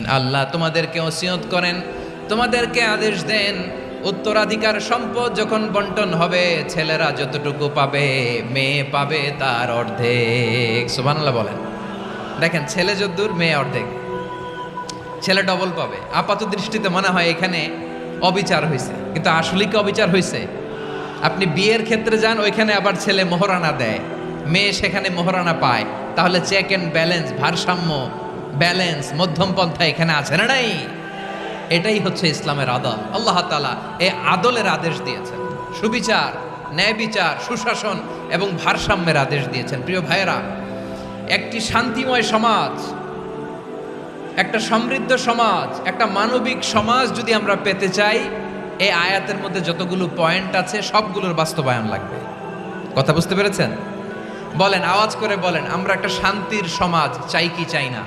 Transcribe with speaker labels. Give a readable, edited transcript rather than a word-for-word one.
Speaker 1: আল্লাহ তোমাদেরকে ওসিয়ত করেন, তোমাদেরকে আদেশ দেন, উত্তরাধিকার সম্পদ যখন বন্টন হবে ছেলেরা যতটুকু পাবে মেয়ে পাবে তার অর্ধেক। সুবহানাল্লাহ বলেন। দেখেন ছেলে যদ্দূর মেয়ে অর্ধেক, ছেলে ডবল পাবে। আপাত দৃষ্টিতে মনে হয় এখানে অবিচার হয়েছে, কিন্তু আসলে কি অবিচার হয়েছে? আপনি বিয়ের ক্ষেত্রে যান, ওইখানে আবার ছেলে মোহরানা দেয়, মেয়ে সেখানে মোহরানা পায়। তাহলে চেক অ্যান্ড ব্যালেন্স, ভারসাম্য, ব্যালেন্স, মধ্যম পন্থা এখানে আছে না নাই? এটাই হচ্ছে ইসলামের আদল। আল্লাহ তাআলা এই আদলের আদেশ দিয়েছেন, সুবিচার, ন্যায় বিচার, সুশাসন এবং ভারসাম্যের আদেশ দিয়েছেন। প্রিয় ভাইয়েরা, একটি শান্তিময় সমাজ, একটা সমৃদ্ধ সমাজ, একটা মানবিক সমাজ যদি আমরা পেতে চাই, এই আয়াতের মধ্যে যতগুলো পয়েন্ট আছে সবগুলোর বাস্তবায়ন লাগবে। কথা বুঝতে পেরেছেন? বলেন, আওয়াজ করে বলেন, আমরা একটা শান্তির সমাজ চাই কি চাই না?